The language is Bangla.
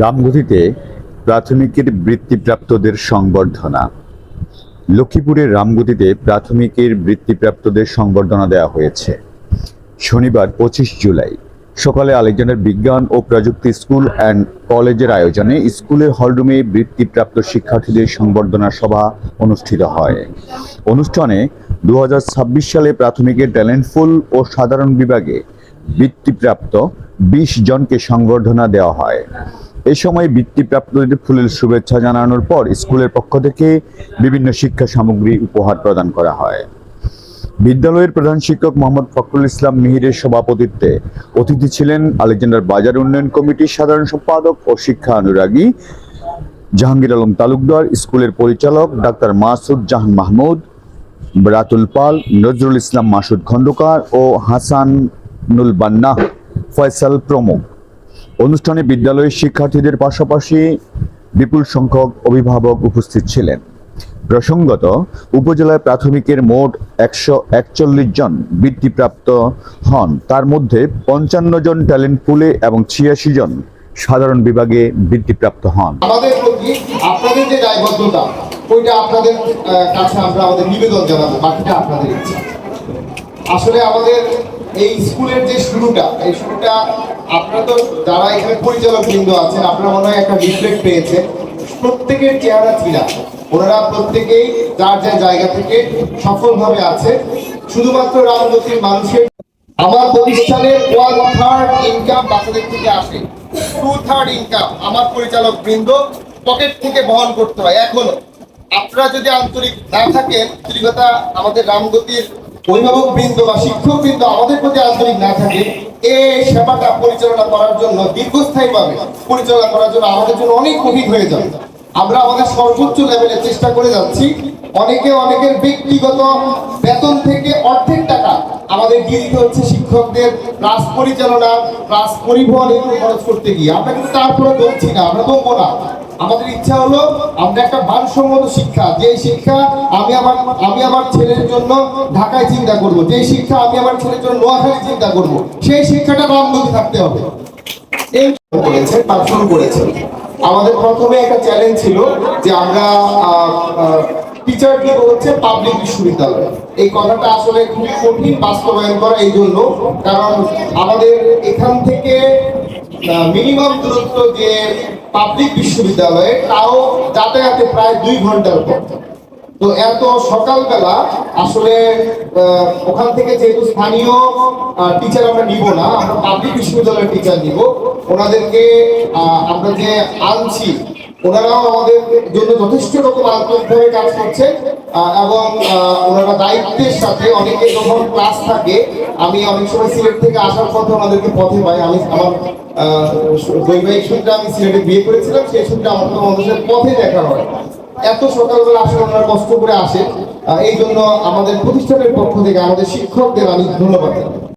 রামগতিতে প্রাথমিকের বৃত্তিপ্রাপ্তদের সংবর্ধনা। লক্ষ্মীপুরের রামগতিতে প্রাথমিকের বৃত্তিপ্রাপ্তদের সংবর্ধনা দেওয়া হয়েছে। শনিবার 25 জুলাই সকালে আলেকজান্ডার বিজ্ঞান ও প্রযুক্তি স্কুল অ্যান্ড কলেজের আয়োজনে স্কুলের হলরুমে বৃত্তিপ্রাপ্ত শিক্ষার্থীদের সংবর্ধনা সভা অনুষ্ঠিত হয়। অনুষ্ঠানে 2026 সালে প্রাথমিকের ট্যালেন্টফুল ও সাধারণ বিভাগে বৃত্তিপ্রাপ্ত 20 জনকে সংবর্ধনা দেওয়া হয়। এ সময় বৃত্তিপ্রাপ্তদের ফুলের শুভেচ্ছা জানানোর পর স্কুলের পক্ষ থেকে বিভিন্ন শিক্ষা সামগ্রী উপহার প্রদান করা হয়। বিদ্যালয়ের প্রধান শিক্ষক মোহাম্মদ ফখরুল ইসলাম মিহিরের সভাপতিত্বে অতিথি ছিলেন আলেকজান্ডার বাজার উন্নয়ন কমিটির সাধারণ সম্পাদক ও শিক্ষা অনুরাগী জাহাঙ্গীর আলম তালুকদার, স্কুলের পরিচালক ডাক্তার মাসুদ জাহান মাহমুদ, রাতুল পাল, নজরুল ইসলাম মাসুদ খন্দকার ও হাসানুল বান্না ফয়সাল প্রমুখ। অনুষ্ঠানে বিদ্যালয়ের শিক্ষার্থীদের পাশাপাশি বিপুল সংখ্যক অভিভাবক উপস্থিত ছিলেন। প্রসঙ্গত, উপজেলায় প্রাথমিকের মোট 141 জন বৃত্তিপ্রাপ্ত হন, তার মধ্যে 55 জন ট্যালেন্ট পুলে এবং 86 জন সাধারণ বিভাগে বৃত্তিপ্রাপ্ত হন। আমাদের প্রতি আপনাদের যে দায়বদ্ধতা, ওইটা আপনাদের কাছে আমরা আমাদের নিবেদন জানাবো, বাকিটা আপনাদের ইচ্ছা। আসলে আমাদের এই স্কুলের যে শুরুটা, এই শুরুটা আপনারা তো যারা এখানে পরিচালক বৃন্দ আছেন, আপনারা মনে হয় একটা রিফ্লেক্ট পেয়েছেন। প্রত্যেকের চেহারা ছিলা, ওনারা প্রত্যেকেই যার যার জায়গা থেকে সফলভাবে আছে। শুধুমাত্র রামগতির মানুষের আমার প্রতিষ্ঠানের 1/3 ইনকাম বাচ্চাদের থেকে আসে, 2/3 ইনকাম আমার পরিচালক বৃন্দ পকেট থেকে বহন করতে হয়। এখনো আপনারা যদি আন্তরিক না থাকেন, আন্তরিকতা আমাদের রামগতির অভিভাবক বৃন্দ বা শিক্ষক বৃন্দ আমাদের প্রতি আন্তরিক না থাকে, এই সেবাটা পরিচালনা করার জন্য, দীর্ঘস্থায়ীভাবে পরিচালনা করার জন্য আমাদের জন্য অনেক কঠিন হয়ে যাবে। আমরা আমাদের সর্বোচ্চ লেভেলে চেষ্টা করে যাচ্ছি। অনেকের ব্যক্তিগত বেতন থেকে অর্ধেক টাকা আমাদের দিয়ে দিতে হচ্ছে শিক্ষকদের ক্লাস পরিচালনা, ক্লাস পরিবহন এগুলো খরচ করতে গিয়ে। আমরা কিন্তু তারপরে দমছি না, আমরা দমবো না। আমাদের ইচ্ছা হলো আমরা একটা মানসম্মত শিক্ষা, যে শিক্ষা আমি আমার ছেলের জন্য ঢাকায় চিন্তা করব, যে শিক্ষা আমি আমার ছেলের জন্য নোয়াখালী চিন্তা করব, সেই শিক্ষাটা রামগতি থাকতে হবে। এই শুরু করেছে। আমাদের প্রথমে একটা চ্যালেঞ্জ ছিল যে আমরা টিচার দিব হচ্ছে পাবলিক বিশ্ববিদ্যালয়। এই কথাটা আসলে খুবই কঠিন বাস্তবায়ন করা, এই জন্য কারণ আমাদের এখান থেকে মিনিমাম দূরত্ব যে পাবলিক বিশ্ববিদ্যালয়ে, তাও যাতায়াতে প্রায় 2 ঘন্টার পর। তো এত সকালবেলা আসলে ওখান থেকে যেহেতু স্থানীয় টিচার আমরা নিব না, আমরা পাবলিক বিশ্ববিদ্যালয়ের টিচার নিব। ওনাদেরকে আমরা যে আনছি, ওনারাও আমাদের জন্য যথেষ্ট রকম আন্তরিকভাবে কাজ করছে এবং ওনারা দায়িত্বের সাথে, অনেকে যখন ক্লাস থাকে, আমি অনেক সময় সিলেট থেকে আসার পথে ওনাদেরকে পথে পাই। আমি আমার বৈবাহিক সূত্রে আমি সিলেটে বিয়ে করেছিলাম, সেই সূত্রে আমার তো মানুষের পথে দেখা হয়। এত সকালবেলা আসলে ওনারা কষ্ট করে আসে, এই জন্য আমাদের প্রতিষ্ঠানের পক্ষ থেকে আমাদের শিক্ষকদের আমি ধন্যবাদ জানাই।